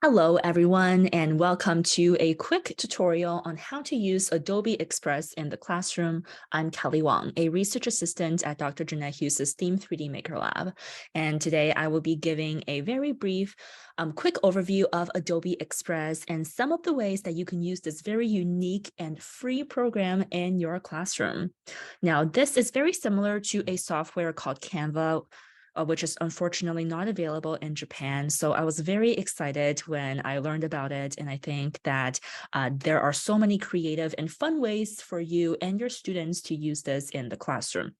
Hello, everyone, and welcome to a quick tutorial on how to use Adobe Express in the classroom. I'm Kelly Wang, a research assistant at Dr. Jeanette Hughes' Theme 3D Maker Lab. And today I will be giving a very brief, quick overview of Adobe Express and some of the ways that you can use this very unique and free program in your classroom. Now, this is very similar to a software called Canva, which is unfortunately not available in Japan. So I was very excited when I learned about it. And I think that there are so many creative and fun ways for you and your students to use this in the classroom.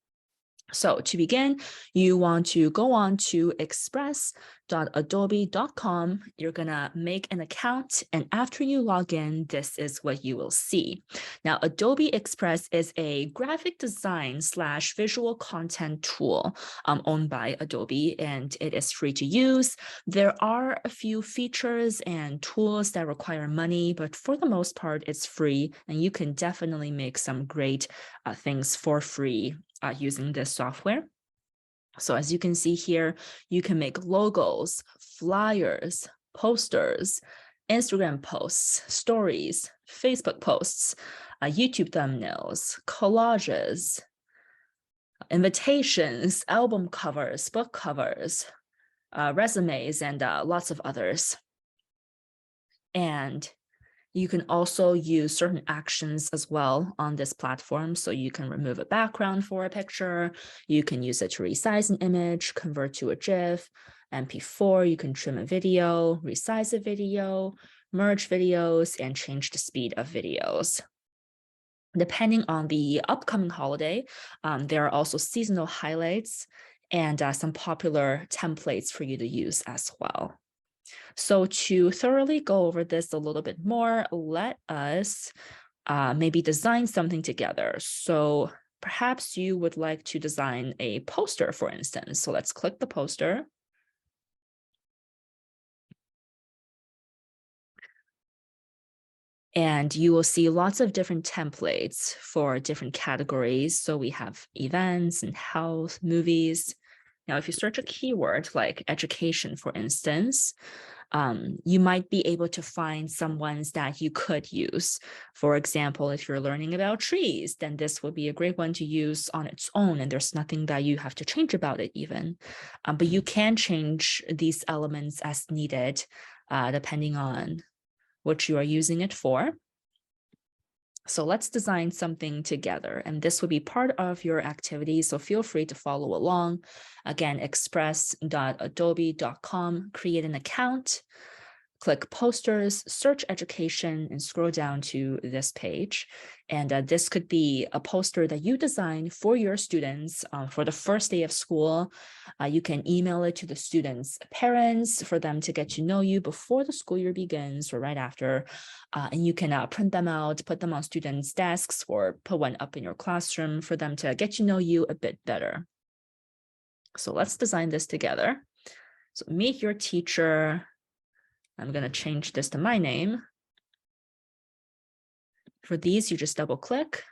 So to begin, you want to go on to express.adobe.com. You're going to make an account. And after you log in, this is what you will see. Now, Adobe Express is a graphic design / visual content tool owned by Adobe, and it is free to use. There are a few features and tools that require money, but for the most part, it's free. And you can definitely make some great things for free using this software. So as you can see here, you can make logos, flyers, posters, Instagram posts, stories, Facebook posts, YouTube thumbnails, collages, invitations, album covers, book covers, resumes, and lots of others. And you can also use certain actions as well on this platform. So you can remove a background for a picture. You can use it to resize an image, convert to a GIF, MP4. You can trim a video, resize a video, merge videos, and change the speed of videos. Depending on the upcoming holiday, there are also seasonal highlights and some popular templates for you to use as well. So to thoroughly go over this a little bit more, let us maybe design something together. So perhaps you would like to design a poster, for instance. So let's click the poster. And you will see lots of different templates for different categories. So we have events and health, movies. Now, if you search a keyword like education, for instance, you might be able to find some ones that you could use. For example, if you're learning about trees, then this would be a great one to use on its own, and there's nothing that you have to change about it even. But you can change these elements as needed, depending on what you are using it for. So let's design something together, and this would be part of your activity, so feel free to follow along. Again, express.adobe.com, create an account, click posters, search education, and scroll down to this page. And this could be a poster that you design for your students for the first day of school. You can email it to the students' parents for them to get to know you before the school year begins or right after. And you can print them out, put them on students' desks, or put one up in your classroom for them to get to know you a bit better. So let's design this together. So meet your teacher. I'm going to change this to my name. For these, you just double click.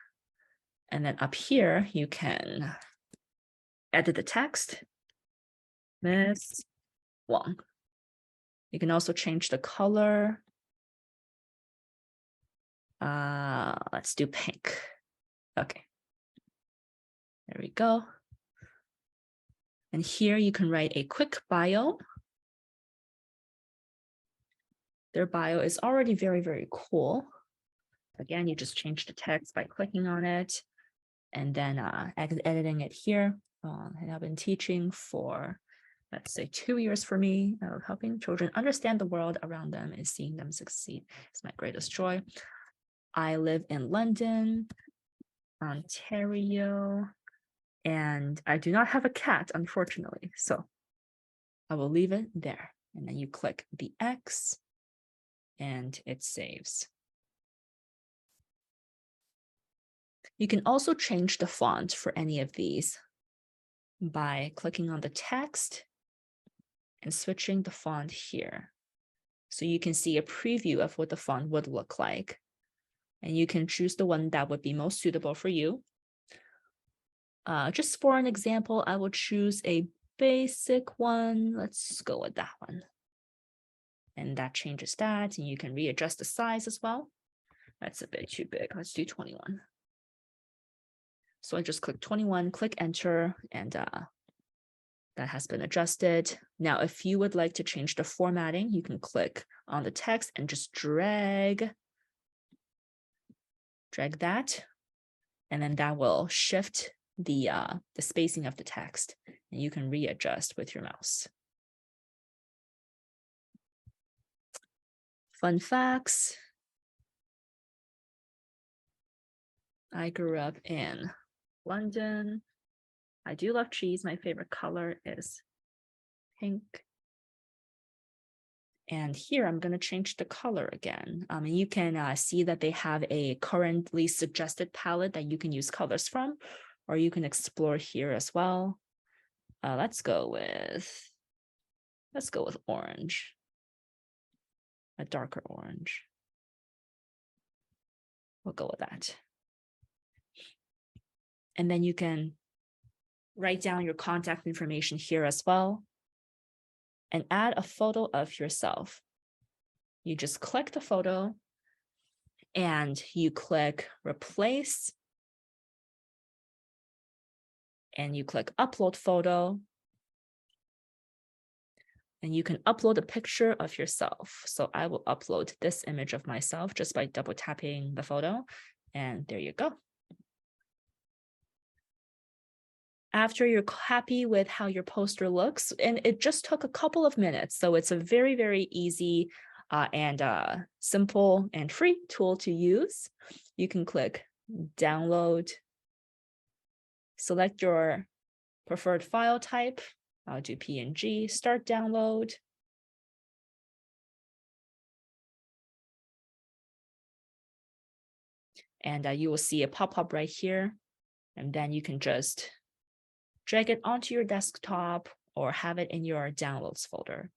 And then up here, you can edit the text. Miss Wang. You can also change the color. Let's do pink. Okay. There we go. And here you can write a quick bio. Their bio is already very, very cool. Again, you just change the text by clicking on it and then editing it here. And I've been teaching for, let's say, 2 years for me, of helping children understand the world around them and seeing them succeed is my greatest joy. I live in London, Ontario, and I do not have a cat, unfortunately. So I will leave it there. And then you click the X and it saves. You can also change the font for any of these by clicking on the text and switching the font here. So you can see a preview of what the font would look like. And you can choose the one that would be most suitable for you. Just for an example, I will choose a basic one. Let's go with that one. And that changes that, and you can readjust the size as well. That's a bit too big. Let's do 21. So I just click 21, click enter, and that has been adjusted. Now, if you would like to change the formatting, you can click on the text and just drag that, and then that will shift the spacing of the text, and you can readjust with your mouse. Fun facts. I grew up in London. I do love cheese. My favorite color is pink. And here I'm going to change the color again. And you can see that they have a currently suggested palette that you can use colors from, or you can explore here as well. Let's go with orange, a darker orange. We'll go with that. And then you can write down your contact information here as well and add a photo of yourself. You just click the photo and you click replace and you click upload photo. And you can upload a picture of yourself. So I will upload this image of myself just by double tapping the photo. And there you go. After you're happy with how your poster looks, and it just took a couple of minutes. So it's a very, very easy and simple and free tool to use. You can click download, select your preferred file type. I'll do PNG, start download. And you will see a pop-up right here. And then you can just drag it onto your desktop or have it in your downloads folder.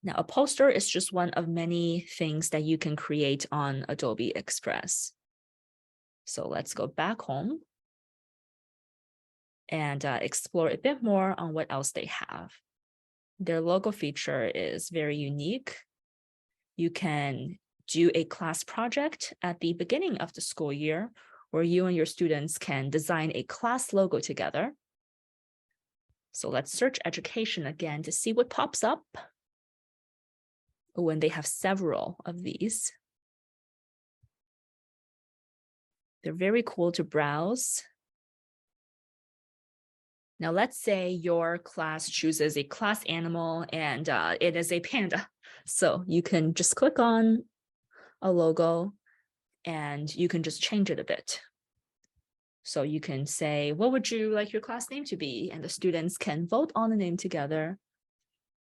Now, a poster is just one of many things that you can create on Adobe Express. So let's go back home and explore a bit more on what else they have. Their logo feature is very unique. You can do a class project at the beginning of the school year where you and your students can design a class logo together. So let's search education again to see what pops up when they have several of these. They're very cool to browse. Now, let's say your class chooses a class animal and it is a panda. So you can just click on a logo and you can just change it a bit. So you can say, what would you like your class name to be? And the students can vote on the name together.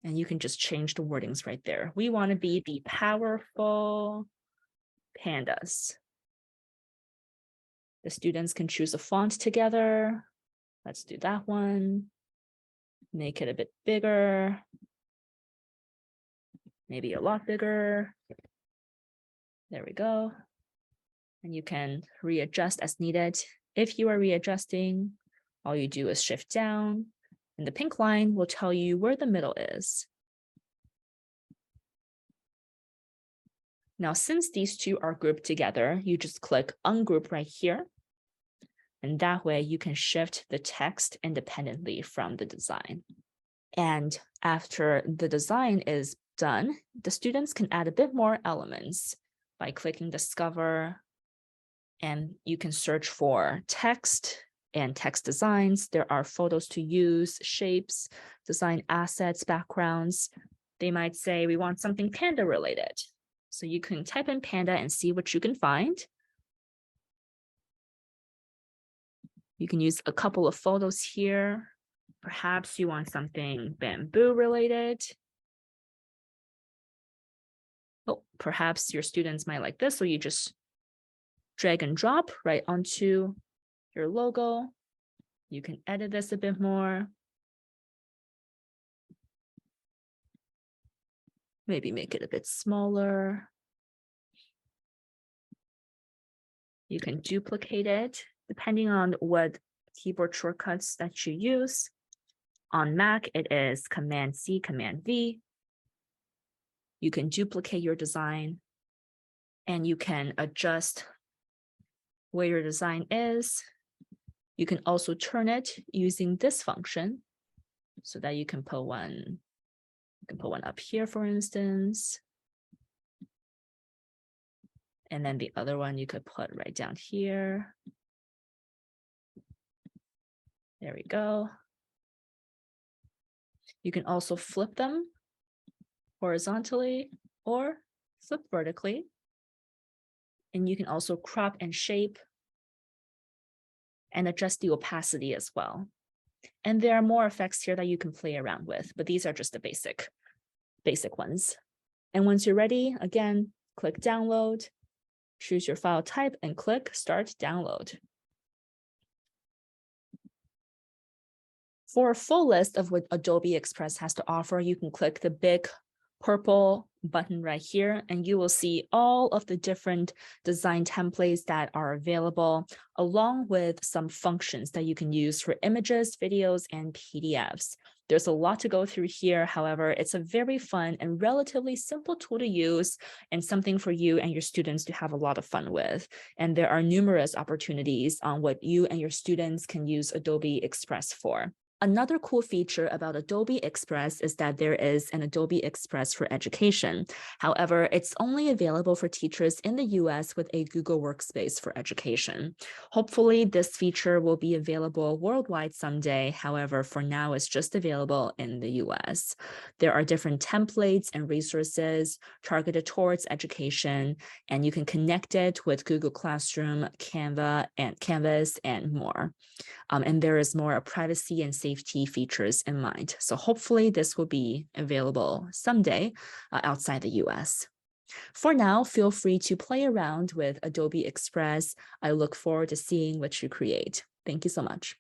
And you can just change the wordings right there. We want to be the powerful pandas. The students can choose a font together. Let's do that one. Make it a bit bigger. Maybe a lot bigger. There we go. And you can readjust as needed. If you are readjusting, all you do is shift down, and the pink line will tell you where the middle is. Now, since these two are grouped together, you just click ungroup right here. And that way you can shift the text independently from the design. And after the design is done, the students can add a bit more elements by clicking discover. And you can search for text and text designs. There are photos to use, shapes, design assets, backgrounds. They might say, we want something panda related. So you can type in panda and see what you can find. You can use a couple of photos here. Perhaps you want something bamboo related. Oh, perhaps your students might like this, so you just drag and drop right onto your logo. You can edit this a bit more. Maybe make it a bit smaller. You can duplicate it depending on what keyboard shortcuts that you use. On Mac, it is Command-C, Command-V. You can duplicate your design, and you can adjust where your design is. You can also turn it using this function so that you can put one up here, for instance. And then the other one you could put right down here. There we go. You can also flip them horizontally or flip vertically. And you can also crop and shape and adjust the opacity as well. And there are more effects here that you can play around with, but these are just the basic ones. And once you're ready, again, click download, choose your file type and click start download. For a full list of what Adobe Express has to offer, you can click the big purple button right here, and you will see all of the different design templates that are available, along with some functions that you can use for images, videos, and PDFs. There's a lot to go through here. However, it's a very fun and relatively simple tool to use and something for you and your students to have a lot of fun with. And there are numerous opportunities on what you and your students can use Adobe Express for. Another cool feature about Adobe Express is that there is an Adobe Express for Education. However, it's only available for teachers in the US with a Google Workspace for Education. Hopefully, this feature will be available worldwide someday. However, for now, it's just available in the US. There are different templates and resources targeted towards education, and you can connect it with Google Classroom, Canvas, and more. And there is more privacy and safety features in mind. So hopefully this will be available someday outside the US. For now, feel free to play around with Adobe Express. I look forward to seeing what you create. Thank you so much.